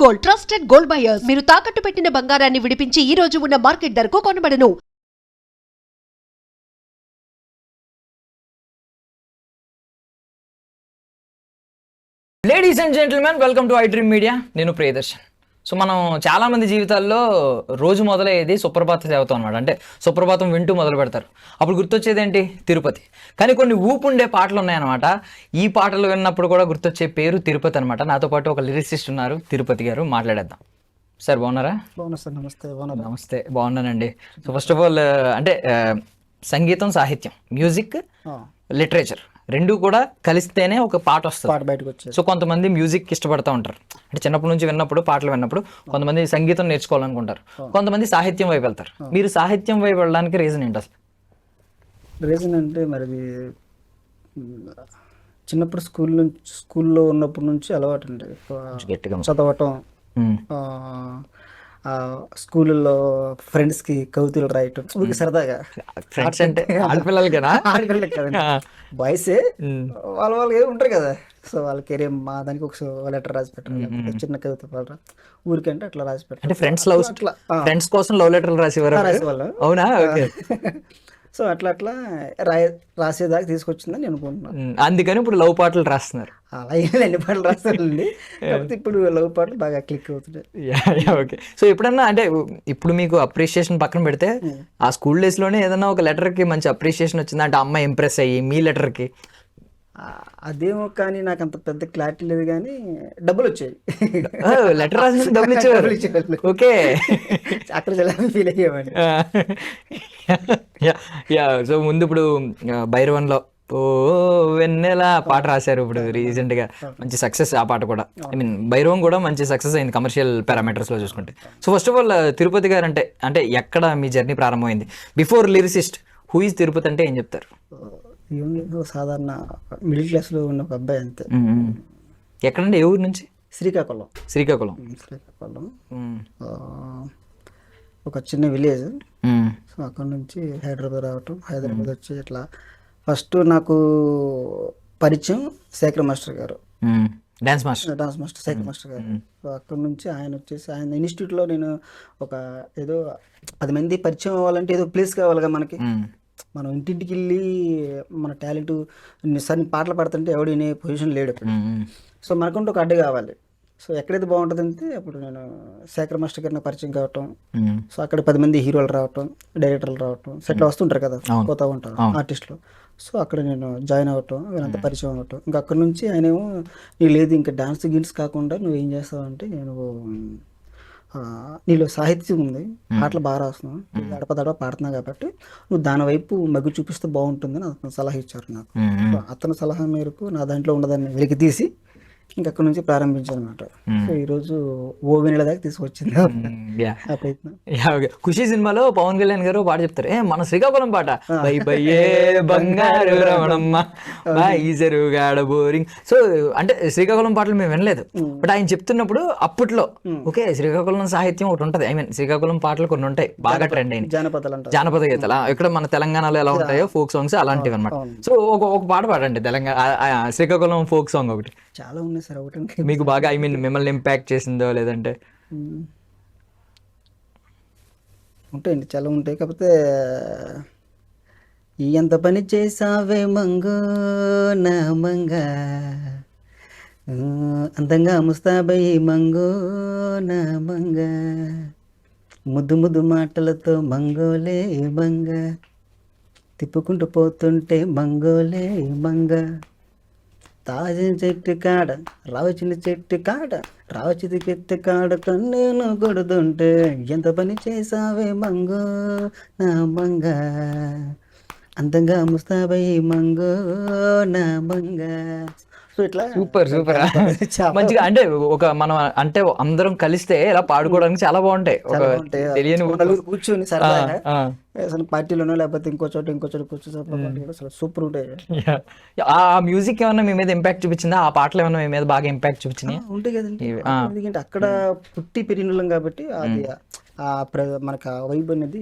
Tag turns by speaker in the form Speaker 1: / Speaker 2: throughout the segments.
Speaker 1: Gold, trusted gold buyers. మీరు తాకట్టు పెట్టిన బంగారాన్ని విడిపించి ఈ రోజు ఉన్న మార్కెట్ ధరకు కొనబడను.
Speaker 2: Ladies and gentlemen, welcome to I Dream Media. నేను ప్రియదర్శన్. సో మనం చాలా మంది జీవితాల్లో రోజు మొదలయ్యేది సుప్రభాత సేవతో అనమాట. అంటే సుప్రభాతం వింటూ మొదలు పెడతారు. అప్పుడు గుర్తొచ్చేది ఏంటి? తిరుపతి. కానీ కొన్ని ఊపుండే పాటలు ఉన్నాయన్నమాట. ఈ పాటలు విన్నప్పుడు కూడా గుర్తొచ్చే పేరు తిరుపతి అనమాట. నాతో పాటు ఒక లిరిసిస్ట్ ఉన్నారు, తిరుపతి గారు. మాట్లాడేద్దాం. సార్ బాగున్నారా?
Speaker 3: బాగున్నా సార్. నమస్తే.
Speaker 2: నమస్తే, బాగున్నానండి. సో ఫస్ట్ ఆఫ్ ఆల్ అంటే సంగీతం, సాహిత్యం, మ్యూజిక్, లిటరేచర్ రెండు కూడా కలిస్తేనే ఒక పాట వస్తుంది,
Speaker 3: పాట బయటకు వచ్చేది.
Speaker 2: సో కొంతమంది మ్యూజిక్ ఇష్టపడతా ఉంటారు. అంటే చిన్నప్పటి నుంచి విన్నప్పుడు, పాటలు విన్నప్పుడు కొంతమంది సంగీతం నేర్చుకోవాలనుకుంటారు, కొంతమంది సాహిత్యం వైపు వెళ్తారు. మీరు సాహిత్యం వైపు వెళ్ళడానికి రీజన్ ఏంటి అసలు?
Speaker 3: రీజన్ అంటే మరి చిన్నప్పుడు స్కూల్లో ఉన్నప్పటి నుంచి అలవాటు అండి.
Speaker 2: గట్టిగా
Speaker 3: చదవటం, స్కూల్లో ఫ్రెండ్స్కి కవితలు రాయటం, ఊరికి సరదాగా.
Speaker 2: ఫ్రెండ్స్ అంటే ఆడపిల్లలకేనా?
Speaker 3: ఆడపిల్లలకి కదండి, బాయ్సే. వాళ్ళు ఉంటారు కదా, సో వాళ్ళకి మా దానికి ఒక లెటర్ రాసి పెట్టారు, చిన్న కవిత పాడరా ఊరికంటే అట్లా రాసి పెట్టారు.
Speaker 2: అంటే ఫ్రెండ్స్ కోసం లవ్ లెటర్లు
Speaker 3: రాసేవాళ్ళు.
Speaker 2: అవునా? ఓకే.
Speaker 3: సో అట్లా రాసేదాకా తీసుకొచ్చిందని నేను అనుకుంటున్నాను.
Speaker 2: అందుకని ఇప్పుడు లవ్ పాటలు రాస్తున్నారు.
Speaker 3: అలా ఎన్ని పాటలు రాస్తారండి, కాకపోతే ఇప్పుడు లవ్ పాటలు బాగా క్లిక్ అవుతున్నాయి.
Speaker 2: ఓకే. సో ఎప్పుడన్నా అంటే ఇప్పుడు మీకు అప్రిషియేషన్ పక్కన పెడితే, ఆ స్కూల్ డేస్లోనే ఏదన్నా ఒక లెటర్కి మంచి అప్రిషియేషన్ వచ్చింది అంటే అమ్మాయి ఇంప్రెస్ అయ్యి మీ లెటర్కి?
Speaker 3: అదేమో, కానీ నాకు అంత పెద్ద క్లారిటీ లేదు, కానీ డబ్బులు వచ్చాయి.
Speaker 2: లెటర్ రాసిన డబ్బులు ఇచ్చేవారు. ఓకే.
Speaker 3: అక్కడ చాలా ఫీల్ అయ్యేవాడిని.
Speaker 2: సో ముందు ఇప్పుడు భైరవన్లో ఓ వెన్నెల పాట రాశారు ఇప్పుడు రీసెంట్ గా, మంచి సక్సెస్ ఆ పాట కూడా. ఐ మీన్ భైరవం కూడా మంచి సక్సెస్ అయింది కమర్షియల్ పారామీటర్స్ లో చూసుకుంటే. So first of all Tirupati గారు అంటే ఎక్కడ మీ జర్నీ ప్రారంభమైంది? Before lyricist, who is Tirupati అంటే ఏం చెప్తారు?
Speaker 3: సాధారణ మిడిల్ క్లాస్ లో ఉన్న ఒక అబ్బాయి, అంతే.
Speaker 2: ఎక్కడండి? ఏ ఊరు నుంచి?
Speaker 3: శ్రీకాకుళం.
Speaker 2: శ్రీకాకుళం.
Speaker 3: ఒక చిన్న విలేజ్. సో అక్కడ నుంచి హైదరాబాద్ రావటం, హైదరాబాద్ వచ్చి ఇట్లా ఫస్ట్ నాకు పరిచయం శేఖర్ మాస్టర్ గారు,
Speaker 2: డాన్స్ మాస్టర్
Speaker 3: శేఖర్ మాస్టర్ గారు. సో అక్కడ నుంచి ఆయన వచ్చేసి, ఆయన ఇన్స్టిట్యూట్లో నేను ఏదో 10 మంది పరిచయం అవ్వాలంటే ఏదో ప్లేస్ కావాలిగా మనకి. మనం ఇంటింటికి వెళ్ళి మన టాలెంట్ సార్ పాటలు పాడుతుంటే ఎవడు వినే పొజిషన్ లేడు అప్పుడు. సో మనకంటూ ఒక అడ్డు కావాలి. సో ఎక్కడైతే బాగుంటుందంటే అప్పుడు నేను శేఖర్ మాస్టర్ గారిని పరిచయం కావటం. సో అక్కడ 10 మంది హీరోలు రావటం, డైరెక్టర్లు రావటం, సెట్లో వస్తుంటారు కదా, పోతా ఉంటారు ఆర్టిస్టులు. సో అక్కడ నేను జాయిన్ అవ్వటం, వీళ్ళంతా పరిచయం అవ్వటం. ఇంకా అక్కడ నుంచి ఆయనేమో, నీకు లేదు ఇంకా డాన్స్ గిన్స్ కాకుండా నువ్వు ఏం చేస్తావు అంటే, నీలో సాహిత్యం ఉంది, పాటలు బాగా రాస్తున్నావు, దడప పాడుతున్నావు కాబట్టి నువ్వు దాని వైపు మగ్గు చూపిస్తే బాగుంటుందని అతను సలహా ఇచ్చారు నాకు. అతని సలహా మేరకు నా దాంట్లో ఉన్నదాన్ని వెలికి తీసి ఇంకా అక్కడ నుంచి ప్రారంభించాను అనమాట. సో ఈరోజు ఓ వెన్నెల దాకా తీసుకొచ్చింది ఆ ప్రయత్నం.
Speaker 2: ఖుషి సినిమాలో పవన్ కళ్యాణ్ గారు పాట చెప్తారు, మన శ్రీకాకుళం పాట, బై బయ్యే బంగారు రమణమ్మ ఈజరుగాడ బోరింగ్. సో అంటే శ్రీకాకుళం పాటలు మేము వినలేదు, బట్ ఆయన చెప్తున్నప్పుడు అప్పట్లో ఓకే శ్రీకాకుళం సాహిత్యం ఒకటి ఉంటుంది. ఐ మీన్ శ్రీకాకుళం పాటలు కొన్ని ఉంటాయి బాగా ట్రెండ్ అయిన జానపద గీతాలు. ఇక్కడ మన తెలంగాణలో ఎలా ఉంటాయో ఫోక్ సాంగ్స్ అలాంటివి అనమాట. సో ఒక పాట పాడండి తెలంగాణ శ్రీకాకుళం ఫోక్ సాంగ్ ఒకటి.
Speaker 3: చాలా ఉన్నాయి సార్, ఒకటి
Speaker 2: మీకు బాగా ఐ మీన్ మిమ్మల్ని ఇంపాక్ట్ చేసిందో లేదంటే?
Speaker 3: ఉంటాయండి, చాలా ఉంటాయి. కాకపోతే ఎంత పని చేసావే మంగో నా మంగా, అందంగా ముస్తాబై మంగో నా మంగా, ముద్దు ముద్దు మాటలతో మంగోలే మంగ, తిప్పుకుంటూ పోతుంటే మంగోలే మంగ, తాజా చెట్టు కాడ రావచిన చెట్టు కాడ రావచిది చెట్టు కాడ కన్నేను కొడుతుంటే, ఎంత పని చేసావే మంగో నా మంగ, అందంగా ముస్తాబై మంగో నా మంగ. సో ఇట్లా
Speaker 2: సూపర్ మంచిగా. అంటే ఒక మనం అంటే అందరం కలిస్తే ఇలా పాడుకోవడానికి చాలా బాగుంటాయి. తెలియని
Speaker 3: కూర్చొని సరదాగా పార్టీలోనో లేకపోతే ఇంకో చోట కూర్చొని సూపర్ ఉంటాయి.
Speaker 2: ఆ మ్యూజిక్ ఏమన్నా మీ మీద ఇంపాక్ట్ చూపించిందా? ఆ పాటలు ఏమన్నా మీ మీద బాగా ఇంపాక్ట్ చూపించినాయి?
Speaker 3: ఉంటాయి కదండి, ఎందుకంటే అక్కడ పుట్టి పెరిగిన వాళ్ళం కాబట్టి అది మనకు ఆ వైబ్ అనేది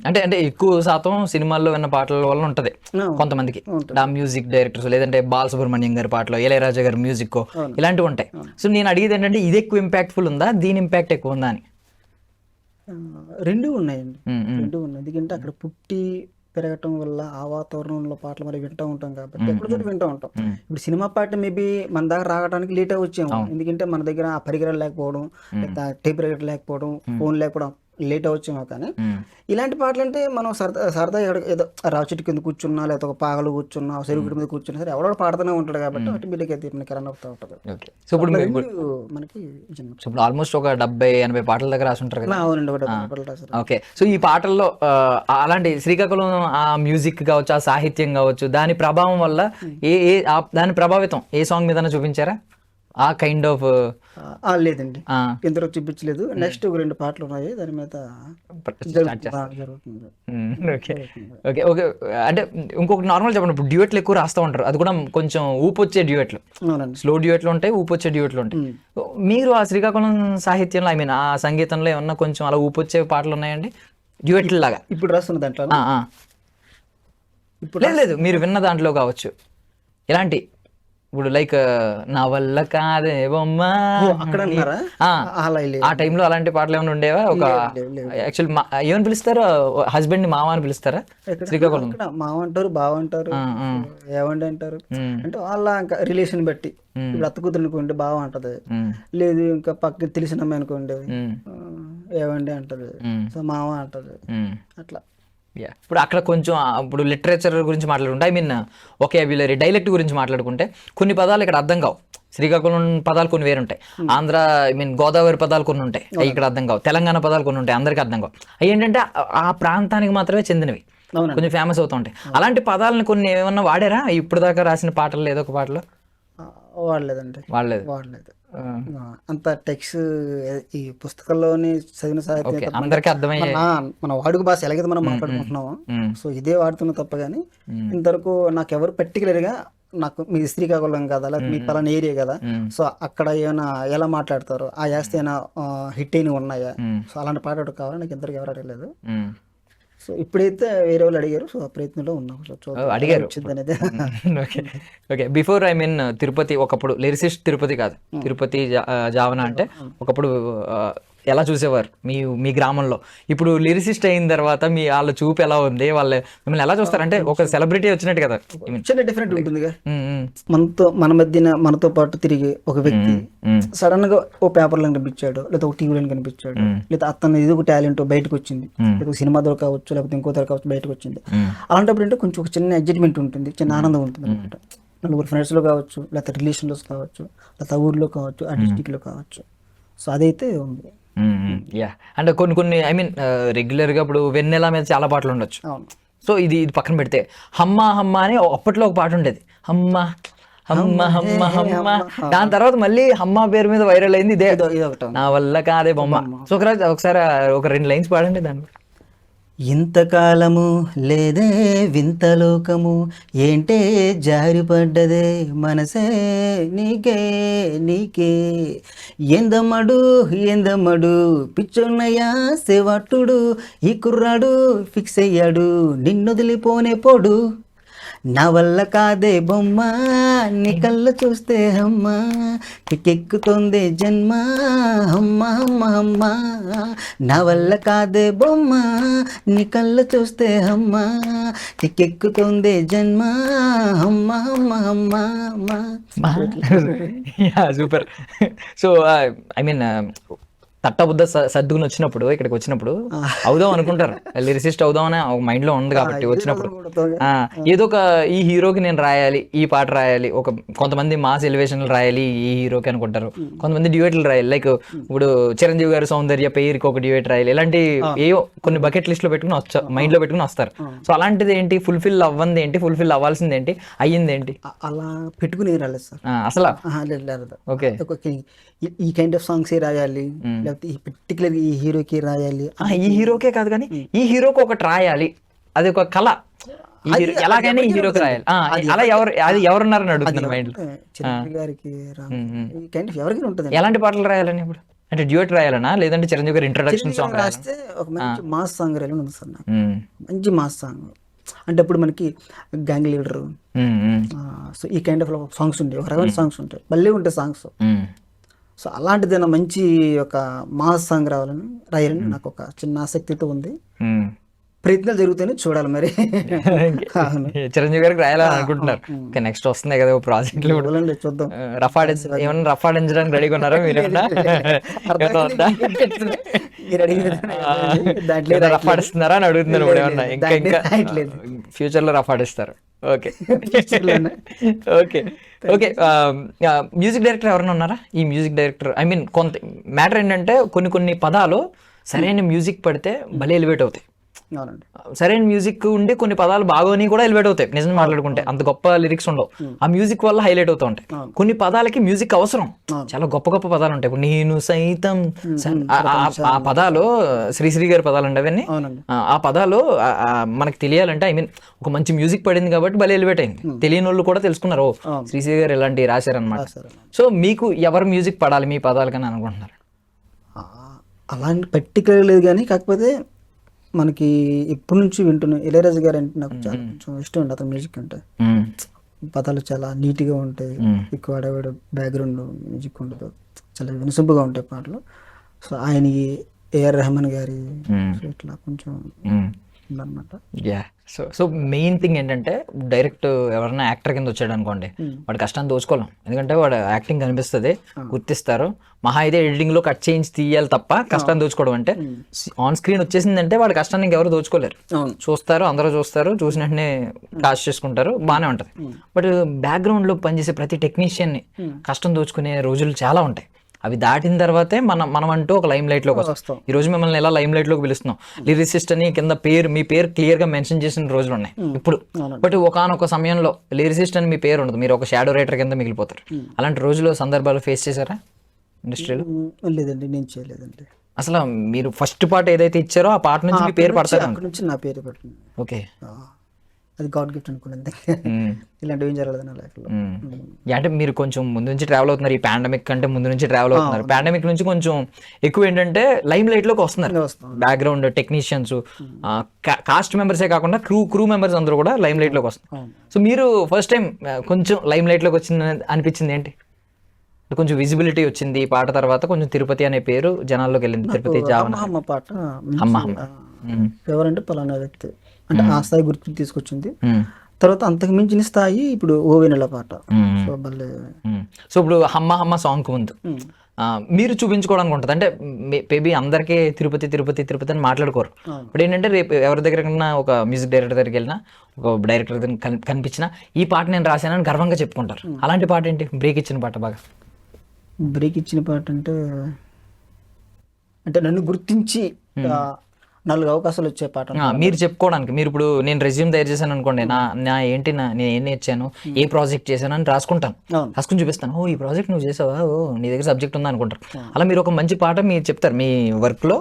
Speaker 2: అంటే అంటే ఎక్కువ శాతం సినిమాల్లో విన్న పాటల వల్ల ఉంటది కొంతమందికి, ఆ మ్యూజిక్ డైరెక్టర్స్ లేదంటే బాలసుబ్రహ్మణ్యం గారి పాటలు, ఇళయరాజా గారి మ్యూజిక్ ఇలాంటివి ఉంటాయి. సో నేను అడిగేది ఏంటంటే ఇది ఎక్కువ ఇంపాక్ట్ఫుల్ ఉందా, దీని ఇంపాక్ట్ ఎక్కువ ఉందా అని?
Speaker 3: రెండూ ఉన్నాయండి, రెండూ ఉన్నాయి. ఎందుకంటే అక్కడ పుట్టి పెరగటం వల్ల ఆ వాతావరణంలో పాటలు మరి వింటూ ఉంటాం కాబట్టి ఎక్కడికక్కడ వింటూ ఉంటాం. ఇప్పుడు సినిమా పాట మేబీ మన దగ్గర రావడానికి లేట్ అయి వచ్చాము, ఎందుకంటే మన దగ్గర ఆ పరికరాలు లేకపోవడం, లేదా టేప్ రికార్డర్ లేకపోవడం, ఫోన్ లేకపోవడం లేట్ అవచ్చేమో. కానీ ఇలాంటి పాటలు అంటే మనం సరదా ఏదో రావు చెట్టు కింద కూర్చున్నా, లేకపోతే ఒక పాగలు కూర్చున్నా, చెరువు మీద కూర్చున్నా సరే ఎవడో పాడుతూనే ఉంటాడు కాబట్టి ఆటోమేటిక్ అయితే మనకి రన్ అవుతూ ఉంటుంది.
Speaker 2: సో ఇప్పుడు
Speaker 3: మనకి
Speaker 2: ఇప్పుడు ఆల్మోస్ట్ ఒక 70-80 పాటల దగ్గర రాసి ఉంటారు కదా?
Speaker 3: అవునండి, ఒకటి.
Speaker 2: ఓకే. సో ఈ పాటల్లో అలాంటి శ్రీకాకుళం ఆ మ్యూజిక్ కావచ్చు, ఆ సాహిత్యం కావచ్చు, దాని ప్రభావం వల్ల దాని ప్రభావితం ఏ సాంగ్ మీద చూపించారా? ఆ కైండ్ ఆఫ్
Speaker 3: లేదండి, ఇంతవరకు చూపించలేదు. నెక్స్ట్ ఒక 2 పాటలు ఉన్నాయి దాని మీద జరుగుతుంది.
Speaker 2: Okay okay. అంటే ఇంకొకటి నార్మల్ చెప్పండి, ఇప్పుడు డ్యూయెట్లు ఎక్కువ రాస్తూ ఉంటారు, అది కూడా కొంచెం ఊపొచ్చే డ్యూయెట్లు, స్లో డ్యూయెట్లు ఉంటాయి, ఊపొచ్చే డ్యూయెట్లు ఉంటాయి. మీరు ఆ శ్రీకాకుళం సాహిత్యంలో ఐ మీన్ ఆ సంగీతంలో ఏమన్నా కొంచెం అలా ఊపొచ్చే పాటలు ఉన్నాయండి డ్యూయెట్లు లాగా?
Speaker 3: ఇప్పుడు రాస్తున్న దాంట్లో
Speaker 2: లేదు మీరు విన్న దాంట్లో కావచ్చు, ఎలాంటి ఇప్పుడు లైక్ నా వల్ల కాదే బొమ్మ
Speaker 3: అక్కడ
Speaker 2: ఆ టైంలో అలాంటి పాటలు ఏమైనా ఉండేవా? ఒక యాక్చువల్ ఏమని పిలుస్తారా, హస్బెండ్ ని మామ అని పిలుస్తారా శ్రీకాకుళం?
Speaker 3: మామ అంటారు, బావ అంటారు, ఏమండి అంటారు. అంటే వాళ్ళ ఇంకా రిలేషన్ బట్టి, ఇప్పుడు అత్త కూతురు అనుకోండి బావ అంటది, లేదు ఇంకా పక్క తెలిసిన అమ్మాయి అనుకోండి ఏమండి అంటది, సో మామ అంటది, అట్లా.
Speaker 2: ఇప్పుడు అక్కడ కొంచెం ఇప్పుడు లిటరేచర్ గురించి మాట్లాడుకుంటే ఐ మీన్ వొకాబ్యులరీ డైలెక్ట్ గురించి మాట్లాడుకుంటే కొన్ని పదాలు ఇక్కడ అర్థం కావు, శ్రీకాకుళం పదాలు కొన్ని వేరుంటాయి, ఆంధ్ర ఐ మీన్ గోదావరి పదాలు కొన్ని ఉంటాయి అవి ఇక్కడ అర్థం కావు, తెలంగాణ పదాలు కొన్ని ఉంటాయి అందరికీ అర్థం కావు. అవి ఏంటంటే ఆ ప్రాంతానికి మాత్రమే చెందినవి, కొంచెం ఫేమస్ అవుతూ ఉంటాయి. అలాంటి పదాలను కొన్ని ఏమన్నా వాడారా ఇప్పుడు దాకా రాసిన పాటలు? ఏదో ఒక పాటలో
Speaker 3: వాడలేదండి, వాడలేదు. అంత టెక్స్ట్ ఈ పుస్తకాల్లోని చదివిన సాహిత్యం
Speaker 2: అందరికీ అర్థమయ్యే
Speaker 3: మన వాడుక భాష ఎలాగైతే మనం మాట్లాడుకుంటున్నాము, సో ఇదే వాడుతున్నా తప్ప. కానీ ఇంతవరకు నాకు ఎవరు పర్టికులర్గా నాకు మీ శ్రీకాకుళం కదా, లేకపోతే మీ పలానా ఏరియా కదా, సో అక్కడ ఏమైనా ఎలా మాట్లాడతారు, ఆ యాస్తి అయినా హిట్ అయినవి ఉన్నాయా, సో అలాంటి పాట కావాలి నాకు ఇంతవరకు ఎవరు అడగలేదు. సో ఇప్పుడైతే వేరే వాళ్ళు అడిగారు, సో ఆ ప్రయత్నంలో ఉన్నాం.
Speaker 2: అడిగారు okay. Before I mean Tirupati, ఒకప్పుడు లిరిసిస్ట్ తిరుపతి కాదు, తిరుపతి జావన అంటే ఒకప్పుడు ఎలా చూసేవారు మీ గ్రామంలో? ఇప్పుడు లిరిసిస్ట్ అయిన తర్వాత మీ వాళ్ళ చూపు ఎలా ఉంది, వాళ్ళు మిమ్మల్ని ఎలా చూస్తారు? అంటే ఒక సెలబ్రిటీ వచ్చినట్టు కదా,
Speaker 3: చిన్న డిఫరెంట్ ఉంటుంది. మన మధ్యన మనతో పాటు తిరిగి ఒక వ్యక్తి సడన్ గా ఓ పేపర్లో కనిపించాడు, లేదా ఒక టీవీలో కనిపించాడు, లేదా అతను ఇది ఒక టాలెంట్ బయటకు వచ్చింది, లేదా సినిమా ద్వారా కావచ్చు, లేకపోతే ఇంకో ద్వారా కావచ్చు బయటకు వచ్చింది. అలాంటప్పుడు అంటే కొంచెం ఒక చిన్న ఎగ్జైట్మెంట్ ఉంటుంది, చిన్న ఆనందం ఉంటుంది అనమాట. నలుగురు ఫ్రెండ్స్ లో కావచ్చు, లేకపోతే రిలేషన్లో కావచ్చు, లేకపోతే ఊర్లో కావచ్చు, ఆ డిస్టిక్ లో కావచ్చు. సో అదైతే ఉంది.
Speaker 2: అంటే కొన్ని ఐ మీన్ రెగ్యులర్గా ఇప్పుడు వెన్నెల మీద చాలా పాటలు ఉండొచ్చు. సో ఇది పక్కన పెడితే హమ్మ హమ్మ అని అప్పట్లో ఒక పాట ఉండేది, హమ్మ హమ్మ హమ్మ హమ్మ. దాని తర్వాత మళ్ళీ హమ్మ పేరు మీద వైరల్ అయింది ఇదే, నా వల్ల కాదే బొమ్మ. సో ఒకసారి ఒక 2 లైన్స్ పాడండి దాన్ని.
Speaker 3: ఇంతకాలము లేదే వింత లోకము, ఏంటే జారిపడ్డదే మనసే నీకే నీకే, ఎందమ్మడు పిచ్చొన్నయ్యా సేవట్టుడు, ఈ కుర్రాడు ఫిక్స్ అయ్యాడు నిన్నొదిలిపోనే పోడు, నా వల్ల కాదే బొమ్మ నీ కళ్ళు చూస్తే అమ్మ, కిక్కెక్కుతోంది జన్మ అమ్మ అమ్మ అమ్మ, నా వల్ల కాదే బొమ్మ నీ కళ్ళు చూస్తే అమ్మ, కిక్కెక్కుతోంది జన్మ అమ్మ అమ్మ అమ్మ అమ్మ.
Speaker 2: సూపర్. సో ఐ మీన్ తట్టబుద్ధ సర్దుకుని వచ్చినప్పుడు ఇక్కడికి వచ్చినప్పుడు అవుదాం అనుకుంటారు, లిరిసిస్ట్ అవుదామని మైండ్ లో ఉంది కాబట్టి వచ్చినప్పుడు ఏదో ఒక ఈ హీరోకి నేను రాయాలి, ఈ పాట రాయాలి, కొంతమంది మాస్ ఎలివేషన్లు రాయాలి ఈ హీరోకి అనుకుంటారు, కొంతమంది డ్యూయెట్లు రాయాలి, లైక్ ఇప్పుడు చిరంజీవి గారు సౌందర్య పేరుకి ఒక డ్యూయెట్ రాయాలి, ఇలాంటి ఏవో కొన్ని బకెట్ లిస్ట్ లో పెట్టుకుని మైండ్ లో పెట్టుకుని వస్తారు. సో అలాంటిది ఏంటి, ఫుల్ఫిల్ అవ్వంది ఏంటి, ఫుల్ఫిల్ అవ్వాల్సింది ఏంటి, అయ్యింది ఏంటి?
Speaker 3: అలా పెట్టుకుని రాలేదు సార్
Speaker 2: అసలు.
Speaker 3: ఓకే, ఈ కైండ్ ఆఫ్ సాంగ్స్ రాయాలి, లేకపోతే ఈ పర్టికులర్ ఈ హీరోకి రాయాలి,
Speaker 2: ఈ హీరోకే కాదు కానీ ఈ హీరోకి ఒకటి రాయాలి, అది ఒక కళ, ఎలాగైనా ఈ హీరోకి రాయాలి, అలా అది ఎవరున్నారని అడుగుతున్నారు మైండ్ లో.
Speaker 3: చిరంజీవి గారికి ఎవరికి ఉంటుంది.
Speaker 2: ఎలాంటి పాటలు రాయాలని ఇప్పుడు అంటే డ్యూయట్ రాయాలనా లేదంటే చిరంజీవి గారి ఇంట్రడక్షన్ సాంగ్ రాయాలనా?
Speaker 3: రాస్తే ఒక మంచి మాస్ సాంగ్ రాయాలని ఉంది సార్ నాకు. మంచి మాస్ సాంగ్ అంటే ఇప్పుడు మనకి గ్యాంగ్ లీడర్, సో ఈ కైండ్ ఆఫ్ సాంగ్స్ ఉంటాయి, ఒక రకమైన సాంగ్స్ ఉంటాయి, మళ్ళీ ఉంటాయి సాంగ్స్. సో అలాంటిదైనా మంచి ఒక మాస్ సాంగ్ రాయాలని నాకు ఒక చిన్న ఆసక్తితో ఉంది. ప్రయత్నాలు జరుగుతాయని చూడాలి మరి.
Speaker 2: చిరంజీవి గారికి రాయాలని అనుకుంటున్నారు. నెక్స్ట్ వస్తుంది కదా ప్రాజెక్టులు,
Speaker 3: చూద్దాం.
Speaker 2: ఏమన్నా రఫాడించడానికి రెడీగా ఉన్నారా మీరు? రఫాడిస్తున్నారా అని అడుగుతున్నారు ఇప్పుడు. ఏమన్నా ఇంకా ఫ్యూచర్ లో రఫాడిస్తారు? Okay okay okay. Music director ఎవరైనా ఉన్నారా? ఈ మ్యూజిక్ డైరెక్టర్ ఐ మీన్ కొంత మ్యాటర్ ఏంటంటే కొన్ని పదాలు సరైన మ్యూజిక్ పడితే భలే ఎలివేట్ అవుతాయి. సరైన మ్యూజిక్ ఉండి కొన్ని పదాలు బాగోని కూడా ఎలివేట్ అవుతాయి. నిజం మాట్లాడుకుంటే అంత గొప్ప లిరిక్స్ ఉండవు, ఆ మ్యూజిక్ వల్ల హైలైట్ అవుతూ ఉంటాయి. కొన్ని పదాలకి మ్యూజిక్ అవసరం, చాలా గొప్ప గొప్ప పదాలు ఉంటాయి. ఇప్పుడు నేను సైతం, ఆ పదాలు శ్రీశ్రీ గారి పదాలు అండి అవన్నీ. ఆ పదాలు మనకి తెలియాలంటే ఐ మీన్ ఒక మంచి మ్యూజిక్ పడింది కాబట్టి భలే ఎలివేట్ అయింది. తెలియని వాళ్ళు కూడా తెలుసుకున్నారు, ఓ శ్రీశ్రీ గారు ఇలాంటివి రాశారనమాట. సో మీకు ఎవరు మ్యూజిక్ పడాలి మీ పదాలకని అనుకుంటున్నారు?
Speaker 3: అలాంటి పర్టికులర్ లేదు, కానీ కాకపోతే మనకి ఎప్పటి నుంచి వింటున్నాను ఇళయరాజా గారు అంటే నాకు చాలా కొంచెం ఇష్టం అండి. అతని మ్యూజిక్ అంటే పదాలు చాలా నీట్గా ఉంటాయి, ఎక్కువ ఆడవాడు బ్యాక్గ్రౌండ్ మ్యూజిక్ ఉండదు, చాలా వినసొంపుగా ఉంటాయి పాటలు. సో ఆయన ఏఆర్ రెహమాన్ గారి ఇట్లా కొంచెం ఉందన్నమాట.
Speaker 2: సో మెయిన్ థింగ్ ఏంటంటే డైరెక్ట్ ఎవరైనా యాక్టర్ కింద వచ్చాడు అనుకోండి, వాడు కష్టాన్ని దోచుకోలేం. ఎందుకంటే వాడు యాక్టింగ్ కనిపిస్తుంది, గుర్తిస్తారు. మహా అయితే ఎడిటింగ్ లో కట్ చేయించి తీయాలి తప్ప కష్టాన్ని దోచుకోవడం అంటే ఆన్ స్క్రీన్ వచ్చేసిందంటే వాడి కష్టాన్ని ఇంకెవరు దోచుకోలేరు. చూస్తారు, అందరూ చూస్తారు, చూసిన వెంటనే కాస్ట్ చేసుకుంటారు, బాగానే ఉంటది. బట్ బ్యాక్గ్రౌండ్ లో పనిచేసే ప్రతి టెక్నీషియన్ ని కష్టం దోచుకునే రోజులు చాలా ఉంటాయి. అవి దాటిన తర్వాతే మనం అంటూ ఒక లైమ్ లైట్ లోకి వస్తాం. ఈ రోజు మిమ్మల్ని ఎలా లైమ్ లైట్ లోకి పిలుస్తున్నాం, లిరిసిస్ట్ అని కింద మీ పేరు క్లియర్ గా మెన్షన్ చేసిన రోజులు ఉన్నాయి ఇప్పుడు. బట్ ఒకనొక సమయంలో లిరిసిస్ట్ అని మీ పేరు ఉండదు, మీరు ఒక షాడో రైటర్ కింద మిగిలిపోతారు. అలాంటి రోజులు సందర్భాలు ఫేస్ చేశారా ఇండస్ట్రీలో?
Speaker 3: లేదండి, నేను చేయలేదండి.
Speaker 2: అసలు మీరు ఫస్ట్ పాట ఏదైతే ఇచ్చారో ఆ పాట నుంచి మీ పేరు పడతారు,
Speaker 3: అక్కడ నుంచి నా పేరు పడుతుంది.
Speaker 2: ఓకే,
Speaker 3: అది గాడ్ గిఫ్ట్ అనుకున్నది. ఇలాంటివి ఏం జరగలేదు నా లైఫ్ లో.
Speaker 2: అంటే మీరు కొంచెం ముందు నుంచి ట్రావెల్ అవుతున్నారు, ఈ పాండమిక్ కంటే ముందు నుంచి ట్రావెల్ అవుతున్నారు. పాండమిక్ నుంచి కొంచెం ఎక్కువ ఏంటంటే లైమ్ లైట్ లోకి వస్తున్నారు. బ్యాక్గ్రౌండ్ టెక్నీషియన్స్, కాస్ట్ మెంబర్సే కాకుండా క్రూ మెంబర్స్ అందరూ కూడా లైమ్ లైట్ లోకి వస్తున్నారు. సో మీరు ఫస్ట్ టైం కొంచెం లైమ్ లైట్ లోకి వచ్చింది అనిపించింది ఏంటి? కొంచెం విజిబిలిటీ వచ్చింది ఈ పాట తర్వాత, కొంచెం తిరుపతి అనే పేరు జనాల్లోకి వెళ్ళింది. తిరుపతి
Speaker 3: జావన పాట ఎవరంటే పలానా వ్యక్తి అంటే ఆ స్థాయి గుర్తింపు తీసుకొచ్చింది. తర్వాత అంతకు మించిన స్థాయి ఇప్పుడు ఓవెనెల పాట.
Speaker 2: సో ఇప్పుడు హమ్మ హమ్మ సాంగ్ ముందు మీరు చూపించుకోవడానికి ఉంటుంది. అంటే మేబీ అందరికీ తిరుపతి తిరుపతి తిరుపతి అని మాట్లాడుకోరు. ఇప్పుడు ఏంటంటే రేపు ఎవరి దగ్గర ఒక మ్యూజిక్ డైరెక్టర్ దగ్గరికి వెళ్ళినా, ఒక డైరెక్టర్ దగ్గర కనిపించినా ఈ పాట నేను రాశానని గర్వంగా చెప్పుకుంటారు. అలాంటి పాట ఏంటి బ్రేక్ ఇచ్చిన పాట? బాగా
Speaker 3: బ్రేక్ ఇచ్చిన పాట అంటే నన్ను గుర్తించి 4 అవకాశాలు వచ్చే పాట
Speaker 2: మీరు చెప్పుకోవడానికి. మీరు ఇప్పుడు నేను రెజ్యూమ్ తయారు చేశాను అనుకోండి, నేను ఏం నేర్చాను, ఏ ప్రాజెక్ట్ చేశాను అని రాసుకుంటాను, రాసుకుని చూపిస్తాను. ఓ ఈ ప్రాజెక్ట్ నువ్వు చేసావా, ఓ నీ దగ్గర సబ్జెక్ట్ ఉందా అనుకుంటారు. అలా మీరు ఒక మంచి పాట మీరు చెప్తారు, మీ వర్క్ లో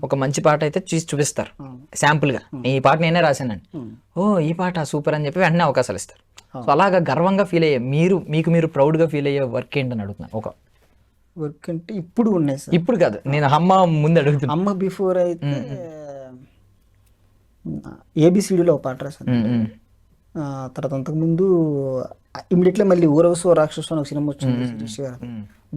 Speaker 2: ఒక మంచి పాట అయితే చూపిస్తారు శాంపుల్ గా, ఈ పాట నేనే రాశానండి, ఓ ఈ పాట సూపర్ అని చెప్పి వెంటనే అవకాశాలు ఇస్తారు. సో అలాగా గర్వంగా ఫీల్ అయ్యే మీకు ప్రౌడ్ గా ఫీల్ అయ్యే వర్క్ ఏంటని అడుగుతున్నా. ఒక
Speaker 3: వర్క్ అంటే ఇప్పుడు ఉన్నాయి సార్,
Speaker 2: ఇప్పుడు కాదు, నేను అమ్మ ముందు అడుగుతున్నా.
Speaker 3: అమ్మ బిఫోర్ అయితే ఏబిసిడిలో ఒక పాట రాశాను. తర్వాత అంతకుముందు ఇమీడియట్లీ మళ్ళీ ఊరవసో రాక్షసు అని ఒక సినిమా వచ్చింది శిరీష్ గారు,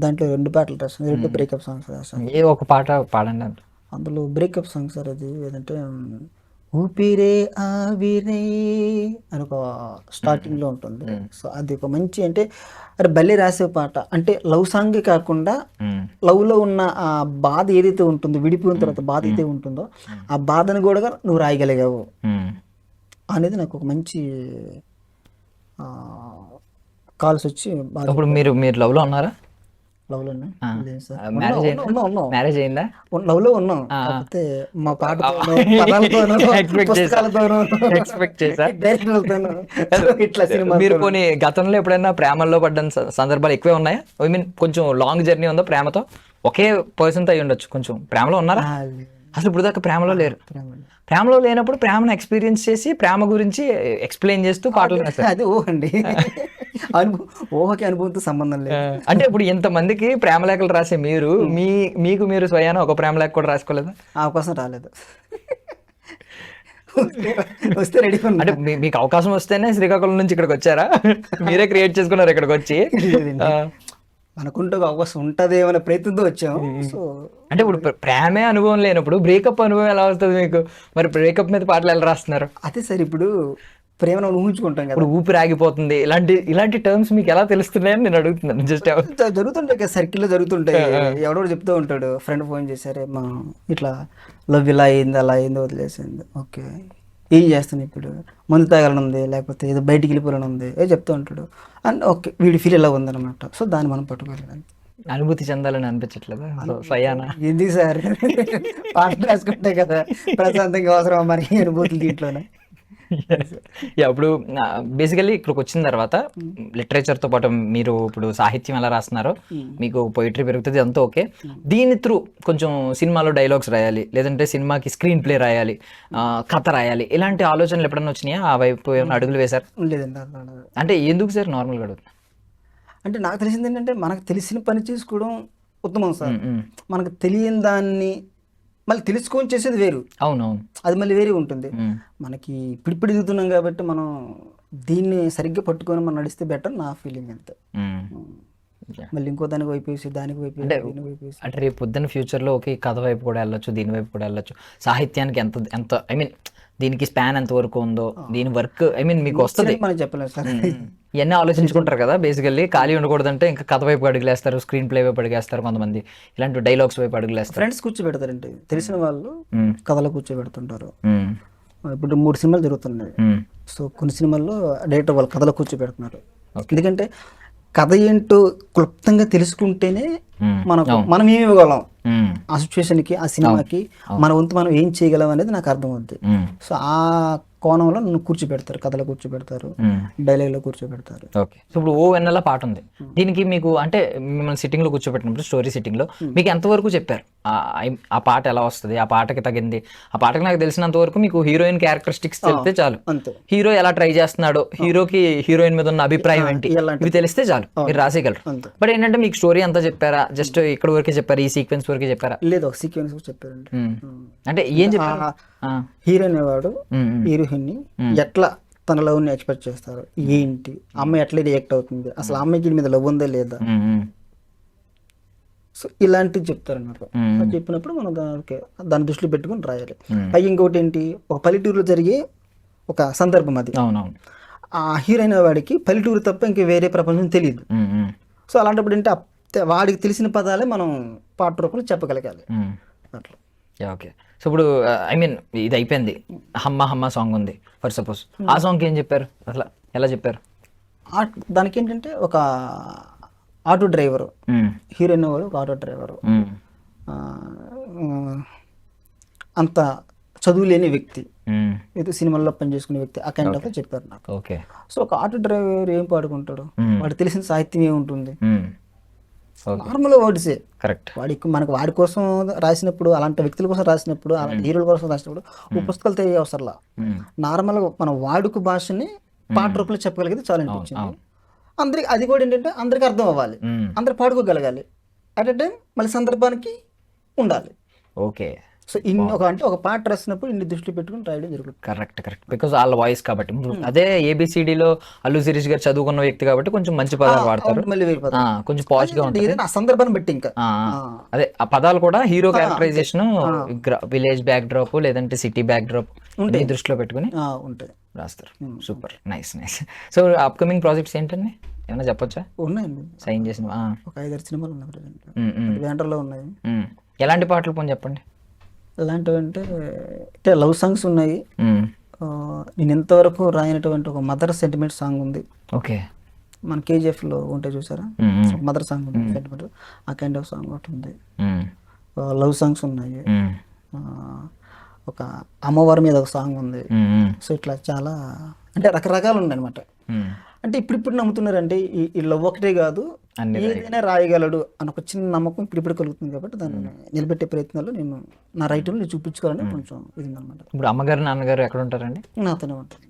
Speaker 3: దాంట్లో 2 పాటలు రాశాను, 2 బ్రేకప్ సాంగ్స్ రాశాను.
Speaker 2: ఏ ఒక పాట పాడండి
Speaker 3: అందులో. బ్రేకప్ సాంగ్ సార్ అది ఏదంటే ఊపిరే ఆవిరే అని ఒక స్టార్టింగ్ లో ఉంటుంది. సో అది ఒక మంచి అంటే భలే రాసే పాట. అంటే లవ్ సాంగ్ కాకుండా లవ్ లో ఉన్న ఆ బాధ ఏదైతే ఉంటుందో, విడిపోయిన తర్వాత బాధ అయితే ఉంటుందో ఆ బాధను కూడా నువ్వు రాయగలిగావు అనేది నాకు ఒక మంచి కాల్స్ వచ్చి.
Speaker 2: ఇప్పుడు మీరు లవ్ లో ఉన్నారా?
Speaker 3: లవ్ లో
Speaker 2: మ్యారేజ్ అయిందా?
Speaker 3: లవ్ లో ఉన్నాం, కాకపోతే మా పాటతోనూ ఇట్లా సినిమా.
Speaker 2: మీరు కొన్ని గతంలో ఎప్పుడైనా ప్రేమల్లో పడ్డ సందర్భాలు ఎక్కువే ఉన్నాయా? ఐ మీన్ కొంచెం లాంగ్ జర్నీ ఉందో ప్రేమతో? ఒకే పర్సన్ తో అయ్యి ఉండొచ్చు, కొంచెం ప్రేమలో ఉన్నారా? అసలు ఇప్పుడు దాకా ప్రేమలో లేరు. ప్రేమలో లేనప్పుడు ప్రేమను ఎక్స్పీరియన్స్ చేసి ప్రేమ గురించి ఎక్స్ప్లెయిన్ చేస్తూ పాటలు రాస్తారు.
Speaker 3: అది ఓ అండి. ఊహకి అనుభవంతో సంబంధం లేదు.
Speaker 2: అంటే ఇప్పుడు ఇంతమందికి ప్రేమ లేఖలు రాసే మీరు మీకు మీరు స్వయాన ఒక ప్రేమ లేఖ కూడా రాసుకోలేదా?
Speaker 3: ఆ అవకాశం రాలేదు. వస్తే రెడీ
Speaker 2: అంటే మీకు అవకాశం వస్తేనే శ్రీకాకుళం నుంచి ఇక్కడికి వచ్చారా? మీరే క్రియేట్ చేసుకున్నారు ఇక్కడికి వచ్చి?
Speaker 3: మనకుంటూ ఒక అవకాశం ఉంటదేమో అనే ప్రయత్నంతో వచ్చాము. సో
Speaker 2: అంటే ఇప్పుడు ప్రేమే అనుభవం లేనప్పుడు బ్రేకప్ అనుభవం ఎలా వస్తుంది మీకు? మరి బ్రేకప్ మీద పాటలు ఎలా రాస్తున్నారు?
Speaker 3: అదే సార్, ఇప్పుడు ప్రేమను ఊహించుకుంటాం కదా,
Speaker 2: ఇప్పుడు ఊపిరి ఆగిపోతుంది, ఇలాంటి టర్మ్స్ మీకు ఎలా తెలుస్తున్నాయని నేను అడుగుతున్నాను. జస్ట్
Speaker 3: జరుగుతుంటాయి కదా, సర్కిల్లో జరుగుతుంటాయి. ఎవడో చెప్తూ ఉంటాడు, ఫ్రెండ్ ఫోన్ చేశారే మా ఇట్లా లవ్ ఇలా అయింది అలా అయింది వదిలేసింది, ఓకే ఏం చేస్తాను ఇప్పుడు, మందు తాగాలని ఉంది లేకపోతే ఏదో బయటికి వెళ్ళిపోవాలని ఉంది చెప్తూ ఉంటాడు. అండ్ ఓకే వీడి ఫీల్ ఎలా ఉందన్నమాట. సో దాన్ని మనం పట్టుకోవాలి.
Speaker 2: అనుభూతి చెందాలని అనిపించట్లేదా స్వయానా?
Speaker 3: ఎందుకు సార్, పాటలు రాసుకుంటే కదా ప్రశాంతంగా అవసరం మనకి అనుభూతులు దీంట్లోనే.
Speaker 2: ఇప్పుడు బేసికల్లీ ఇక్కడికి వచ్చిన తర్వాత లిటరేచర్తో పాటు మీరు ఇప్పుడు సాహిత్యం ఎలా రాస్తున్నారో మీకు పోయిటరీ పెరుగుతుంది, అంతా ఓకే. దీని త్రూ కొంచెం సినిమాలో డైలాగ్స్ రాయాలి, లేదంటే సినిమాకి స్క్రీన్ ప్లే రాయాలి, కథ రాయాలి, ఇలాంటి ఆలోచనలు ఎప్పుడన్నా వచ్చినాయా? ఆ వైపు ఏమైనా అడుగులు వేశారు?
Speaker 3: లేదండి.
Speaker 2: అంటే ఎందుకు సార్ నార్మల్గా అడుగుతున్నా
Speaker 3: అంటే నాకు తెలిసింది ఏంటంటే మనకు తెలిసిన పని చేసుకోవడం ఉత్తమం సార్. మనకు తెలియని దాన్ని మళ్ళీ తెలుసుకొని చేసేది వేరు.
Speaker 2: అవునవును,
Speaker 3: అది మళ్ళీ వేరే ఉంటుంది. మనకి ఇప్పుడు ఎదుగుతున్నాం కాబట్టి మనం దీన్ని సరిగ్గా పట్టుకొని మనం నడిస్తే బెటర్ నా ఫీలింగ్ అంతే. మళ్ళీ ఇంకో దానికి వైపేసి దానికి వైపేసి
Speaker 2: అంటే రేపు పొద్దున్న ఫ్యూచర్లో ఓకే కథ వైపు కూడా వెళ్ళొచ్చు, దీని వైపు కూడా వెళ్ళొచ్చు. సాహిత్యానికి ఎంత ఐ మీన్ దీనికి స్పాన్ ఎంత వరకు ఉందో, దీని వర్క్ ఐ మీన్ మీకు వస్తుంది
Speaker 3: మనం చెప్పలేము సార్.
Speaker 2: ఇవన్నీ ఆలోచించుకుంటారు కదా బేసికల్లీ. ఖాళీ ఉండకూడదంటే ఇంకా కథ వైపు అడుగులేస్తారు, స్క్రీన్ ప్లే వైపు అడుగులేస్తారు, కొంతమంది ఇలాంటి డైలాగ్స్ వైపు అడుగులేస్తారు.
Speaker 3: ఫ్రెండ్స్ కూర్చోబెడతారంటే తెలిసిన వాళ్ళు కథలో కూర్చోబెడుతుంటారు. ఇప్పుడు 3 సినిమాలు జరుగుతున్నాయి. సో కొన్ని సినిమాల్లో డైరెక్టర్ వాళ్ళు కథలో కూర్చోబెడుతున్నారు. ఎందుకంటే కథ ఏంటో క్లుప్తంగా తెలుసుకుంటేనే మనం ఏమి ఇవ్వగలం ఆ సిచ్యువేషన్కి, ఆ సినిమాకి మన వంతు మనం ఏం చేయగలం అనేది నాకు అర్థం అవుతుంది. సో ఆ కోణంలో నన్ను కూర్చోబెడతారు, కథలో కూర్చోబెడతారు, డైలాగ్లో కూర్చోబెడతారు.
Speaker 2: ఓకే. సో ఇప్పుడు ఓ వెన్నెల పాట ఉంది, దీనికి మీకు అంటే మిమ్మల్ని సిట్టింగ్లో కూర్చోబెట్టినప్పుడు స్టోరీ సిట్టింగ్లో మీకు ఎంతవరకు చెప్పారు ఆ పాట ఎలా వస్తుంది, ఆ పాటకి తగింది, ఆ పాటకి నాకు తెలిసినంత వరకు మీకు హీరోయిన్ క్యారెక్టరిస్టిక్స్ తెలిస్తే చాలు,
Speaker 3: అంతే.
Speaker 2: హీరో ఎలా ట్రై చేస్తున్నాడో, హీరోకి హీరోయిన్ మీద ఉన్న అభిప్రాయం ఏంటి, ఇవి తెలిస్తే చాలు, మీరు రాసేయగలరు. బట్ ఏంటంటే మీకు స్టోరీ అంతా చెప్పారా, జస్ట్ ఇక్కడ వరకే చెప్పారు, ఈ సీక్వెన్స్ వరకే చెప్పారా?
Speaker 3: లేదు, ఒక సీక్వెన్స్ చెప్పారండి.
Speaker 2: అంటే ఏం చెప్పారు?
Speaker 3: హీరో అనేవాడు హీరోయిన్ ని ఎట్లా తన లవ్ ని ఎక్స్పెక్ట్ చేస్తారు, ఏంటి అమ్మాయి ఎట్లా రియాక్ట్ అవుతుంది, అసలు అమ్మాయికి మీద లవ్ ఉందా లేదా, సో ఇలాంటివి చెప్తారు నాకు. చెప్పినప్పుడు మనం దాని దృష్టిలో పెట్టుకుని రాయాలి. పైగా ఇంకోటి ఏంటి, ఒక పల్లెటూరులో జరిగే ఒక సందర్భం అది. ఆ హీరోయిన్ వాడికి పల్లెటూరు తప్ప ఇంక వేరే ప్రపంచం తెలియదు. సో అలాంటప్పుడు ఏంటి వాడికి తెలిసిన పదాలే మనం పాట రూపంలో చెప్పగలగాలి అట్లా.
Speaker 2: ఓకే. సో ఇప్పుడు ఐ మీన్ ఇది అయిపోయింది, హమ్మ హమ్మ సాంగ్ ఉంది ఫర్ సపోజ్, ఆ సాంగ్కి ఏం చెప్పారు, అసలు ఎలా చెప్పారు?
Speaker 3: దానికి ఏంటంటే ఒక ఆటో డ్రైవరు, హీరోయిన్ వాడు ఒక ఆటో డ్రైవరు, అంత చదువు లేని వ్యక్తి, ఏదో సినిమాల్లో పనిచేసుకునే వ్యక్తి, ఆ కైండ్ ఆఫ్ చెప్పారు నాకు.
Speaker 2: ఓకే.
Speaker 3: సో ఒక ఆటో డ్రైవర్ ఏం పాడుకుంటాడు, వాడికి తెలిసిన సాహిత్యం ఏముంటుంది, నార్మల్ వర్డ్సే.
Speaker 2: కరెక్ట్.
Speaker 3: మనకు వాడి కోసం రాసినప్పుడు, అలాంటి వ్యక్తుల కోసం రాసినప్పుడు, అలాంటి హీరోల కోసం రాసినప్పుడు ఓ పుస్తకాలు తెలియ అవసరంలా, నార్మల్గా మన వాడుక భాషని పాట రూపంలో చెప్పగలిగితే చాలా అనిపించింది. అందరికి అది కూడా ఏంటంటే అందరికి అర్థం అవ్వాలి, అందరు పాడుకోగలగాలి, అట్ ఎ టైం మళ్ళీ సందర్భానికి ఉండాలి.
Speaker 2: ఓకే.
Speaker 3: సో ఒక పాట రాసినప్పుడు ఇన్ని దృష్టిలో పెట్టుకుని రాయడం జరుగుతుంది.
Speaker 2: కరెక్ట్. బికాజ్ వాళ్ళ వాయిస్ కాబట్టి. అదే ABCDలో అల్లు శిరీష్ గారు చదువుకున్న వ్యక్తి కాబట్టి కొంచెం మంచి పదాలు వాడతారు, కొంచెం పాష్ గా ఉంటుంది.
Speaker 3: ఆ సందర్భాన్ని బట్టి ఇంకా
Speaker 2: అదే ఆ పదాలు కూడా hero characterization, village backdrop లేదంటే సిటీ బ్యాక్ డ్రాప్ దృష్టిలో పెట్టుకుని
Speaker 3: ఉంటాయి, రాస్తారు.
Speaker 2: Super, nice. So upcoming projects ఏంటండి, ఏమైనా చెప్పొచ్చా?
Speaker 3: ఉన్నాయండి,
Speaker 2: సైన్ చేసిన
Speaker 3: ఒక 5-6 సినిమాలు ఉన్నాయి, బ్యానర్లో ఉన్నాయి.
Speaker 2: ఎలాంటి పాటలు పోనీ చెప్పండి.
Speaker 3: ఎలాంటివి అంటే లవ్ సాంగ్స్ ఉన్నాయి. నేను ఎంతవరకు రాయనటువంటి ఒక మదర్ సెంటిమెంట్ సాంగ్ ఉంది.
Speaker 2: ఓకే.
Speaker 3: మన KGFలో ఉంటే చూసారా, మదర్ సాంగ్ ఉంది, సెంటిమెంట్, ఆ కైండ్ ఆఫ్ సాంగ్ ఒకటి ఉంది. లవ్ సాంగ్స్ ఉన్నాయి, ఒక అమ్మవారి మీద ఒక సాంగ్ ఉంది. సో ఇట్లా చాలా అంటే రకరకాలు ఉన్నాయి అనమాట. అంటే ఇప్పుడు నమ్ముతున్నారంటే ఈ లవ్ ఒకటే కాదు,
Speaker 2: అన్ని
Speaker 3: ఏదైనా రాయగలడు అని ఒక చిన్న నమ్మకం ఇప్పుడు కలుగుతుంది కాబట్టి దాన్ని నిలబెట్టే ప్రయత్నాలు నేను నా రైటింగ్ నేను చూపించుకోవాలని కొంచెం ఇది ఉందన్నమాట.
Speaker 2: ఇప్పుడు అమ్మగారు నాన్నగారు ఎక్కడ ఉంటారండి?
Speaker 3: నాతోనే ఉంటుంది.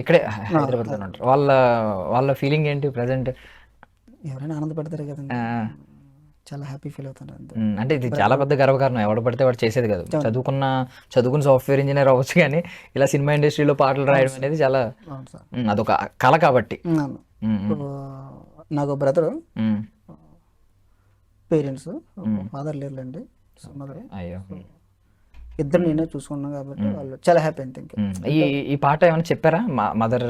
Speaker 2: ఇక్కడే హైదరాబాద్లో ఉంటారు. వాళ్ళ ఫీలింగ్ ఏంటి ప్రజెంట్?
Speaker 3: ఎవరైనా ఆనందపడతారు కదండి, చాలా హ్యాపీ ఫీల్ అవుతాను అంతే.
Speaker 2: అంటే ఇది చాలా పెద్ద గర్వకారణం, ఎవడు పడితే వాడు చేసేది కాదు. చదువుకున్న సాఫ్ట్వేర్ ఇంజనీర్ అవ్వచ్చు, కానీ ఇలా సినిమా ఇండస్ట్రీలో పాటలు రాయడం అనేది చాలా
Speaker 3: అవును సార్.
Speaker 2: అదొక కళ కాబట్టి.
Speaker 3: అవును. ఇప్పుడు నాకు బ్రదరు, పేరెంట్స్, ఫాదర్ లేరులేండి, మదర్,
Speaker 2: అయ్యో.
Speaker 3: ఇద్దరు నేనే చూసుకున్నాను కాబట్టి వాళ్ళు చాలా హ్యాపీ అంతే.
Speaker 2: ఈ పాట ఏమైనా చెప్పారా మదర్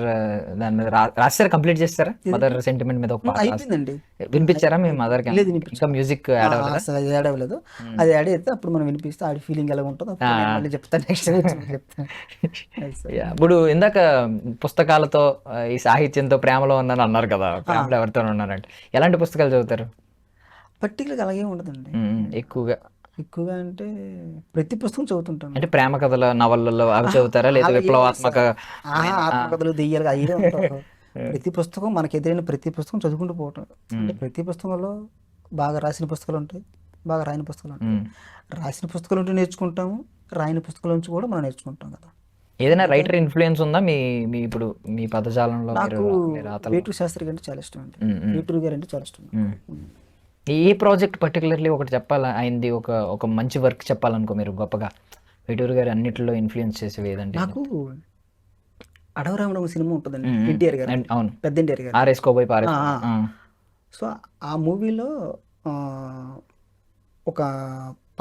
Speaker 2: దాని మీద? రాస్తారా, కంప్లీట్ చేస్తారా? మదర్ సెంటిమెంట్ మీద ఒక పాట
Speaker 3: అయిపోయిందండి.
Speaker 2: వినిపించారా మీ మదర్ కి?
Speaker 3: లేదు,
Speaker 2: ఇంకా మ్యూజిక్ యాడ్ అవ్వలేదా?
Speaker 3: అసలు అది యాడ్ అవ్వలేదు. అది యాడ్ అయితే అప్పుడు మనం వినిపిస్తే ఆడి ఫీలింగ్ ఎలా ఉంటుందో అప్పుడు నేను మళ్ళీ చెప్తాను, నెక్స్ట్ చెప్తాను.
Speaker 2: ఇప్పుడు ఇందాక పుస్తకాలతో ఈ సాహిత్యంతో ప్రేమలో ఉన్నాను అన్నారు కదా, ప్రేమలో ఎవరితో ఉన్నారంటే ఎలాంటి పుస్తకాలు చదువుతారు?
Speaker 3: పర్టికులర్గా అలాగే ఉండదండి. ఎక్కువగా అంటే ప్రతి పుస్తకం చదువుతుంటాను.
Speaker 2: అంటే ప్రేమ కథల నవలలో అవి చదువుతారా, లేదా విప్లవాత్మక
Speaker 3: ఆత్మకథలు, దెయ్యాలు అయ్యే ఉంటారు. ప్రతి పుస్తకం మనకు ఎదురైన ప్రతి పుస్తకం చదువుకుంటూ పోవటం. అంటే ప్రతి పుస్తకంలో బాగా రాసిన పుస్తకాలు ఉంటాయి, బాగా రాయని పుస్తకాలు ఉంటాయి. రాసిన పుస్తకాలు ఉంటే నేర్చుకుంటాము, రాయని పుస్తకాల నుంచి కూడా మనం నేర్చుకుంటాం కదా.
Speaker 2: ఏదైనా రైటర్ ఇన్ఫ్లుయెన్స్ ఉందా మీ ఇప్పుడు మీ పదజాలంలో?
Speaker 3: నాకు వేటూరి శాస్త్రి గారు అంటే చాలా ఇష్టం అండి. వేటూరి గారు అంటే చాలా ఇష్టం.
Speaker 2: ఈ ప్రాజెక్ట్ పర్టికులర్లీ ఒకటి చెప్పాలా, అయింది ఒక మంచి వర్క్ చెప్పాలనుకో మీరు గొప్పగా, వేటూరి గారు అన్నిటిలో ఇన్ఫ్లుయెన్స్ చేసేవి ఏదంటే?
Speaker 3: నాకు అడవరాముడు సినిమా ఉంటుందండి, ఎన్టీఆర్ గారు,
Speaker 2: అవును,
Speaker 3: పెద్ద ఎన్టీఆర్ గారు,
Speaker 2: ఆర్ఎస్కోబోయ్ పారేస్.
Speaker 3: సో ఆ మూవీలో ఒక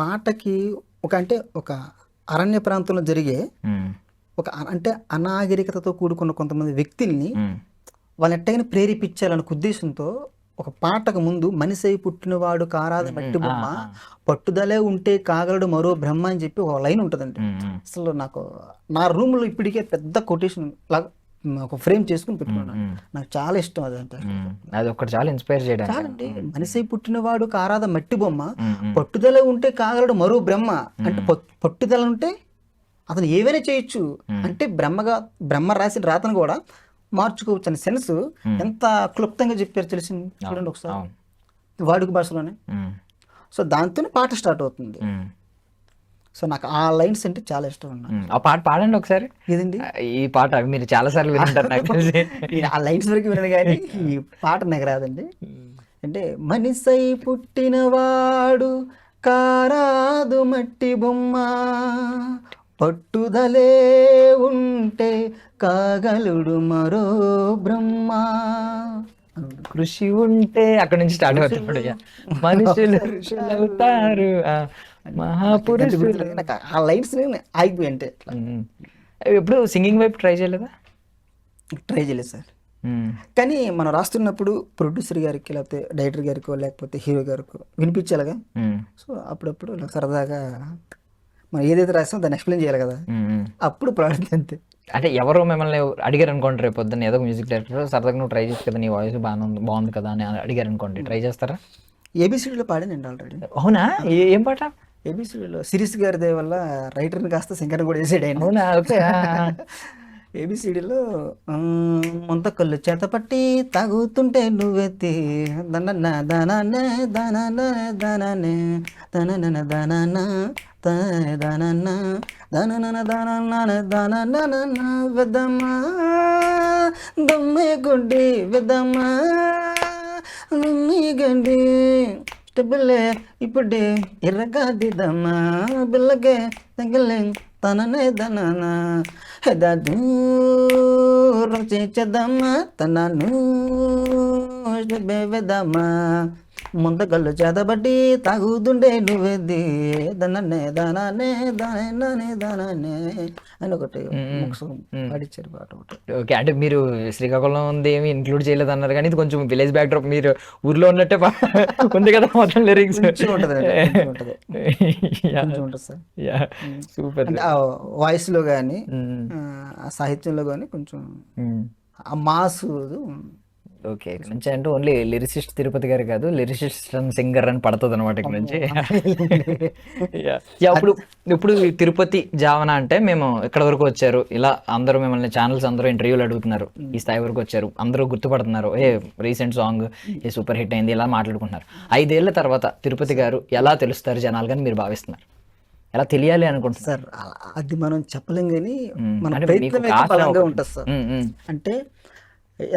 Speaker 3: పాటకి ఒక అరణ్య ప్రాంతంలో జరిగే అంటే అనాగరికతతో కూడుకున్న కొంతమంది వ్యక్తుల్ని వాళ్ళని ఎట్టయినా ప్రేరేపించాలనే ఉద్దేశంతో ఒక పాటకు ముందు మనిషి అయి పుట్టినవాడు కారాదు మట్టి బొమ్మ, పట్టుదలే ఉంటే కాగలడు మరో బ్రహ్మ అని చెప్పి ఒక లైన్ ఉంటుందండి. అసలు నాకు నా రూమ్ లో ఇప్పటికే పెద్ద కొటేషన్ లాగా ఒక ఫ్రేమ్ చేసుకుని పెట్టుకున్నాను. నాకు చాలా ఇష్టం అదంటే.
Speaker 2: అది ఒకటి చాలా ఇన్స్పైర్ చేయడం.
Speaker 3: చాలండి, మనిషి అయి పుట్టినవాడు కారాద మట్టి బొమ్మ, పట్టుదల ఉంటే కాగలడు మరో బ్రహ్మ. అంటే పట్టుదల ఉంటే అతను ఏవైనా చేయొచ్చు. అంటే బ్రహ్మ రాసిన రాతను కూడా మార్చుకోవచ్చు అనే సెన్స్ ఎంత క్లుప్తంగా చెప్పారు తెలిసింది చూడండి ఒకసారి, వాడుక భాషలోనే. సో దాంతోనే పాట స్టార్ట్ అవుతుంది. సో నాకు ఆ లైన్స్ అంటే చాలా ఇష్టం అన్న.
Speaker 2: ఆ పాట పాడండి ఒకసారి.
Speaker 3: ఏదండి
Speaker 2: ఈ పాట మీరు చాలా సార్లు వింటారు నాకు తెలిసి.
Speaker 3: ఆ లైన్స్ వరకు వినను కానీ ఈ పాట నాకు రాదండి. అంటే మనిషై పుట్టినవాడు కారాదు మట్టి బొమ్మ, పట్టుదలే ఉంటే కాగలుడు మరో బ్రహ్మ,
Speaker 2: కృషి ఉంటే అక్కడ నుంచి స్టార్ట్ అవుతాడు. మనుషులు అవుతారు మహాపురుషులు.
Speaker 3: ఆ లైన్స్ ఆగిపోయి అంటే
Speaker 2: ఎప్పుడు సింగింగ్ వైపు ట్రై చేయలేదా?
Speaker 3: ట్రై చేయలేదు సార్. కానీ మనం రాస్తున్నప్పుడు ప్రొడ్యూసర్ గారికి లేకపోతే డైరెక్టర్ గారికో లేకపోతే హీరో గారికో వినిపించాలిగా. సో అప్పుడప్పుడు సరదాగా మనం ఏదైతే రాస్తామో దాన్ని ఎక్స్ప్లెయిన్ చేయాలి కదా, అప్పుడు ప్రాడక్ట్ అంతే.
Speaker 2: అంటే ఎవరో మిమ్మల్ని అడిగారు అనుకోండి, రేపు పొద్దున్న ఏదో మ్యూజిక్ డైరెక్టర్ సరదాగా నువ్వు ట్రై చేసి కదా, నీ వాయిస్ బాగుంది కదా అని అడిగారు అనుకోండి, ట్రై చేస్తారా?
Speaker 3: ఏబిసిడీలో పాడానండి ఆల్రెడీ.
Speaker 2: అవునా? ఏం పాట?
Speaker 3: ఏబిసిడీలో శిరీష్ గారి దయ వల్ల రైటర్ని కాస్త సింగర్ కూడా చేసాడు ఆయన.
Speaker 2: అవునా? ఓకే.
Speaker 3: ఏబిసిడీలో ముంత కళ్ళు చేతపట్టి తాగుతుంటే నువ్వెత్తి దనన్న దననే దననే దననే దనన దనన దనన దనన దనన దనన వెదమ్మా దమ్మే గుడ్డి వెదమ్మా దమ్మి గడ్డి బిల్లే ఇప్పుడే ఎర్రగా దిద్దమ్మా బిల్లగే తగలే తననే దనన హెదూ రుచిద్దమ్మా తనను బేదమ్మా ముందగళ్ళు చేతబట్టి తాగుతుండే నువ్వేది దననే దననే దననే దననే అని ఒకటి పాడిచ్చారు పాట ఒకటి.
Speaker 2: ఓకే, అంటే మీరు శ్రీకాకుళం ఉంది ఏమి ఇంక్లూడ్ చేయలేదు అన్నారు, కానీ ఇది కొంచెం విలేజ్ బ్యాక్ డ్రాప్, మీరు ఊర్లో ఉన్నట్టే ఉంది కదా మొత్తం లిరిక్స్. సూపర్.
Speaker 3: అంటే ఆ వాయిస్ లో కానీ ఆ సాహిత్యంలో కానీ కొంచెం ఆ మాసు
Speaker 2: ఓకే, ఇక్కడ నుంచి అంటే ఓన్లీ లిరిసిస్ట్ తిరుపతి గారు కాదు, లిరిసిస్ట్ అండ్ సింగర్ అని పడుతుంది అనమాట ఇక్కడ నుంచి. ఇప్పుడు ఈ తిరుపతి జావన అంటే మేము ఇక్కడ వరకు వచ్చారు, ఇలా అందరూ మిమ్మల్ని ఛానల్స్ అందరూ ఇంటర్వ్యూలు అడుగుతున్నారు, ఈ స్థాయి వరకు వచ్చారు, అందరూ గుర్తుపడుతున్నారు, రీసెంట్ సాంగ్ ఏ సూపర్ హిట్ అయింది, ఇలా మాట్లాడుకుంటున్నారు. 5 ఏళ్ల తర్వాత తిరుపతి గారు ఎలా తెలుస్తారు జనాలు కానీ మీరు భావిస్తున్నారు? ఎలా తెలియాలి అనుకుంటున్నారు?
Speaker 3: సార్ అది మనం చెప్పలేం కానీ మన
Speaker 2: అంటే
Speaker 3: ప్రయత్నం
Speaker 2: మీకు
Speaker 3: అయితే
Speaker 2: ఆశ
Speaker 3: బలంగా
Speaker 2: ఒకటి.
Speaker 3: ఉంటుంది సార్. అంటే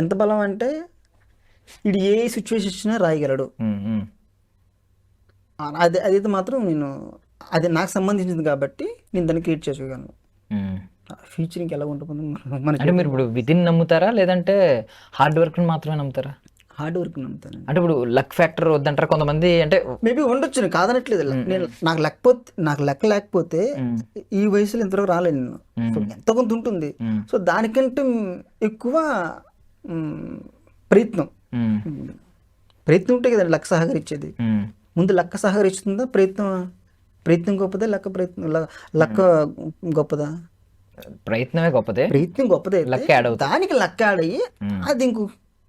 Speaker 3: ఎంత బలం అంటే ఇది ఏ సిచ్యువేషన్ ఇచ్చినా రాయగలడు. అదైతే మాత్రం నేను అది నాకు సంబంధించింది కాబట్టి నేను దాన్ని క్రియేట్ చేసుకోగలను. ఫ్యూచర్కి ఎలా ఉంటుంది మనకి
Speaker 2: అంటే మీరు ఇప్పుడు విధిని నమ్ముతారా లేదంటే హార్డ్ వర్క్ మాత్రమే నమ్ముతారా?
Speaker 3: హార్డ్ వర్క్ నమ్ముతాను.
Speaker 2: అంటే ఇప్పుడు లక్ ఫ్యాక్టర్ వద్దంటారా కొంతమంది? అంటే
Speaker 3: మేబీ ఉండొచ్చు, నేను కాదనట్లేదు. నేను నాకు లెక్క లేకపోతే ఈ వయసులో ఇంతవరకు రాలేదు నేను. సో ఎంత కొంత ఉంటుంది. సో దానికంటే ఎక్కువ ప్రయత్నం ఉంటే కదండి లెక్క సహకరించేది. ముందు లెక్క సహకరిస్తుందా ప్రయత్నం గొప్పదా లెక్క గొప్పదా?
Speaker 2: ప్రయత్నమే గొప్పదే,
Speaker 3: ప్రయత్నం గొప్పదే.
Speaker 2: లక్ యాడ్ అవుతుంది,
Speaker 3: దానికి లెక్క యాడ్ అయ్యి అది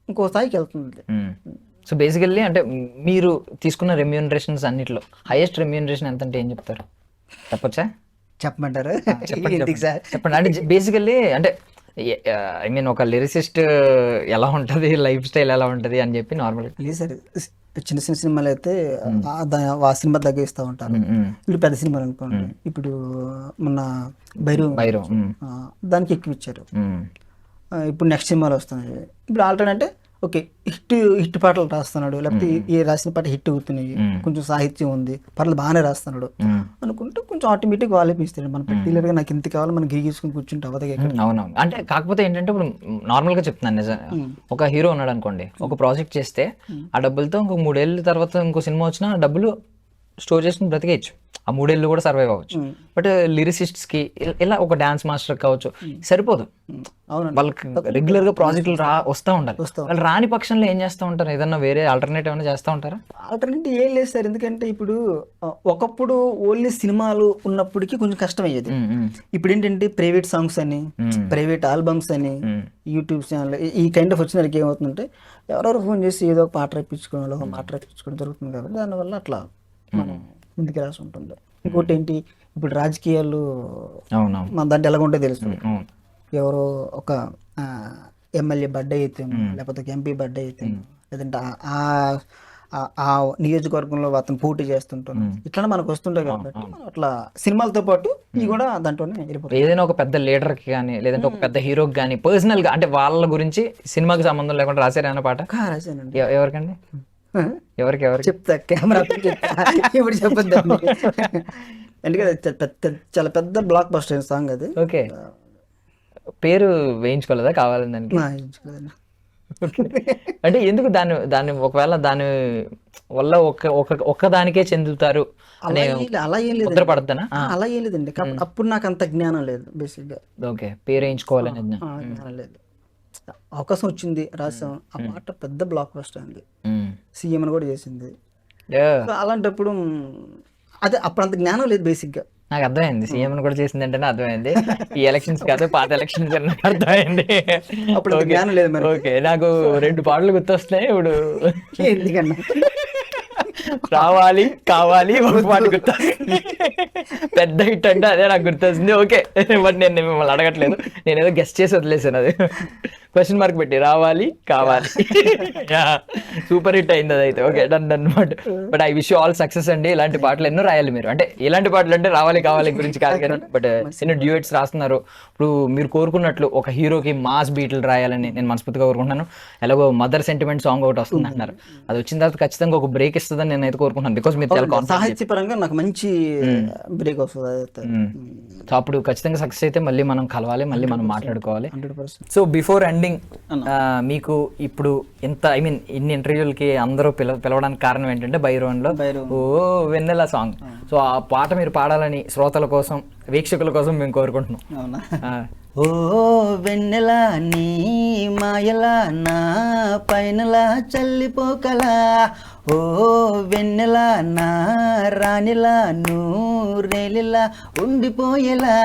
Speaker 3: ఇంకో స్థాయికి వెళ్తుంది.
Speaker 2: సో బేసికల్లీ అంటే మీరు తీసుకున్న రెమ్యూనరేషన్స్ అన్నిట్లో హైయెస్ట్ రెమ్యూనరేషన్ ఎంత అంటే ఏం చెప్తారు? చెప్పచ్చా?
Speaker 3: చెప్పమంటారు?
Speaker 2: చెప్పండి. అంటే బేసికల్లీ అంటే ఐ మీన్ ఒక లిరిసిస్ట్ ఎలా ఉంటుంది, లైఫ్ స్టైల్ ఎలా ఉంటుంది అని చెప్పి నార్మల్గా.
Speaker 3: లేదు సార్, చిన్న చిన్న సినిమాలు అయితే ఆ సినిమా దగ్గర ఇస్తూ ఉంటారు. ఇప్పుడు పెద్ద సినిమాలు అనుకోండి, ఇప్పుడు మొన్న భైరవ్ దానికి ఎక్కువ ఇచ్చారు. ఇప్పుడు నెక్స్ట్ సినిమాలు వస్తున్నాయి. ఇప్పుడు ఆల్రెడీ అంటే ఓకే హిట్ పాటలు రాస్తున్నాడు, లేకపోతే ఏ రాసిన పాట హిట్ అవుతున్నాయి, కొంచెం సాహిత్యం ఉంది, పర్లేదు బాగానే రాస్తున్నాడు అనుకుంటే కొంచెం ఆటోమేటిక్ వాళ్ళే పిలుస్తాడు. మన పర్టికులర్గా నాకు ఇంత కావాలి మనం గిరిగీసుకుని కూర్చుంటే అవదే.
Speaker 2: అవునవును. అంటే కాకపోతే ఏంటంటే ఇప్పుడు నార్మల్గా చెప్తున్నాను నిజం, ఒక హీరో ఉన్నాడు అనుకోండి, ఒక ప్రాజెక్ట్ చేస్తే ఆ డబ్బులతో ఇంకో 3 ఏళ్ళ తర్వాత ఇంకో సినిమా వచ్చినా ఆ డబ్బులు స్టోర్ చేసుకుని బ్రతికేయచ్చు, ఆ 3 ఏళ్ళు కూడా సర్వైవ్ అవ్వచ్చు. బట్ లిరిసిస్ట్స్కి ఇలా ఒక డాన్స్ మాస్టర్ కావచ్చు సరిపోదు, వాళ్ళకి రెగ్యులర్ గా ప్రాజెక్టులు వస్తూ ఉండాలి. వాళ్ళు రాని పక్షంలో ఏం చేస్తూ ఉంటారు? ఏదన్నా వేరే ఆల్టర్నేటివ్ ఏమైనా చేస్తూ ఉంటారా?
Speaker 3: ఆల్టర్నేటివ్ ఏం లేదు సార్, ఎందుకంటే ఇప్పుడు ఒకప్పుడు ఓన్లీ సినిమాలు ఉన్నప్పటికీ కొంచెం కష్టం అయ్యేది. ఇప్పుడు ఏంటంటే ప్రైవేట్ సాంగ్స్ అని, ప్రైవేట్ ఆల్బమ్స్ అని, యూట్యూబ్ ఛానల్ ఈ కైండ్ ఆఫ్ వచ్చిన ఏమవుతుందంటే ఎవరెవరు ఫోన్ చేసి ఏదో ఒక పాట రప్పించుకోవడం, ఒక మాట రప్పించుకోవడం జరుగుతుంది. కాబట్టి దానివల్ల అట్లా మనం ముందుకు రాసి ఉంటుంది. ఇంకోటి ఏంటి, ఇప్పుడు రాజకీయాలు మన దాంట్లో ఎలాగుంటే తెలుసు. ఎవరో ఒక ఎమ్మెల్యే బర్త్డే అయితే, లేకపోతే ఒక ఎంపీ బర్త్డే అయితే, లేదంటే ఆ నియోజకవర్గంలో అతను పోటీ చేస్తుంటాను, ఇట్లా మనకు వస్తుంటాయి. కాబట్టి అట్లా సినిమాలతో పాటు ఇవి కూడా దాంట్లోనే వెళ్ళిపోతాయి.
Speaker 2: ఏదైనా ఒక పెద్ద లీడర్కి కానీ లేదంటే ఒక పెద్ద హీరోకి కానీ పర్సనల్ గా అంటే వాళ్ళ గురించి సినిమాకి సంబంధం లేకుండా రాశారు పాట?
Speaker 3: రాశానండి.
Speaker 2: ఎవరికండి? ఎవరికి
Speaker 3: చెప్తా, కెమెరా చెప్తా, ఇప్పుడు చెప్పద్దు. ఎందుకంటే చాలా పెద్ద బ్లాక్ బస్టర్ సాంగ్ అది.
Speaker 2: ఓకే, పేరు వేయించుకోలేదా కావాలని దానికి? అంటే ఎందుకు దాన్ని ఒకవేళ దాని వల్ల ఒక్క దానికే చెందుతారు
Speaker 3: అలా ఏం లేదు,
Speaker 2: ముద్రపడతానా?
Speaker 3: అలా ఏం లేదండి. అప్పుడు నాకు అంత జ్ఞానం లేదు బేసిక్ గా.
Speaker 2: ఓకే, పేరు వేయించుకోవాలని
Speaker 3: జ్ఞానం లేదు. అవకాశం వచ్చింది, రాసాం. ఆ పాట పెద్ద బ్లాక్ బస్టర్ అండి, సీఎం అని కూడా చేసింది. అలాంటప్పుడు అదే అప్పుడు అంత జ్ఞానం లేదు బేసిక్ గా.
Speaker 2: నాకు అర్థమైంది, సీఎం కూడా చేసింది అంటేనే అర్థమైంది. ఈ ఎలక్షన్స్ కాదు, పాత ఎలక్షన్స్ నాకు అర్థమైంది.
Speaker 3: అప్పుడు జ్ఞానం లేదు మరి.
Speaker 2: ఓకే, నాకు 2 పాటలు గుర్తొస్తున్నాయి ఇప్పుడు.
Speaker 3: ఎందుకన్నా
Speaker 2: రావాలి కావాలి ఒక పాట గుర్తొస్తుంది, పెద్ద హిట్ అంటే అదే నాకు గుర్తొస్తుంది. ఓకే, బట్ నేను మిమ్మల్ని అడగట్లేదు, నేను ఏదో గెస్ట్ చేసి వదిలేసాను. అది క్వశ్చన్ మార్క్ పెట్టి రావాలి కావాలి, సూపర్ హిట్ అయింది అదైతే. ఓకే, డన్ అనమాట. But I wish you all success అండి. ఇలాంటి పాటలు ఎన్నో రాయాలి మీరు. అంటే ఇలాంటి పాటలు అంటే రావాలి కావాలి గురించి కాదు కానీ, బట్ ఎన్నో డ్యూయెట్స్ రాస్తున్నారు. ఇప్పుడు మీరు కోరుకున్నట్లు ఒక హీరోకి మాస్ బీట్లు రాయాలని నేను మనస్ఫూర్తిగా కోరుకుంటున్నాను. ఎలాగో మదర్ సెంటిమెంట్ సాంగ్ ఒకటి వస్తుంది అంటున్నారు, అది వచ్చిన తర్వాత ఖచ్చితంగా ఒక బ్రేక్ ఇస్తుందని నేనైతే కోరుకుంటున్నాను. బికాస్ మీరు చాలా
Speaker 3: సాహిత్యపరంగా నాకు మంచి బ్రేక్ వస్తుంది.
Speaker 2: సో అప్పుడు ఖచ్చితంగా సక్సెస్ అయితే మళ్ళీ మనం కలవాలి, మళ్ళీ మనం మాట్లాడుకోవాలి.
Speaker 3: 100%.
Speaker 2: సో బిఫోర్ ఎండింగ్, మీకు ఇప్పుడు ఇంత ఐ మీన్ ఇన్ని ఇంటర్వ్యూలకి అందరూ పిలవడానికి కారణం ఏంటంటే భైరవంలో ఓ వెన్నెల సాంగ్. సో ఆ పాట మీరు పాడాలని శ్రోతల కోసం, వీక్షకుల కోసం మేము కోరుకుంటున్నాం.
Speaker 3: అవునా? ఓ వెన్నెల నీ మాయలా నా పైనలా చల్లిపోకలా, ఓ వెన్నెల నా రాణిలా నూరేలిలా ఉండిపోయేలా.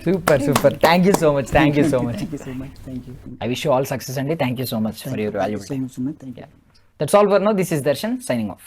Speaker 2: Super super, thank you so much, thank you so much.
Speaker 3: Thank you so much, thank you
Speaker 2: I wish you all success అండి. Thank you so much for your valuable
Speaker 3: so
Speaker 2: time.
Speaker 3: Much, thank you.
Speaker 2: That's all for now. This is Darshan signing off.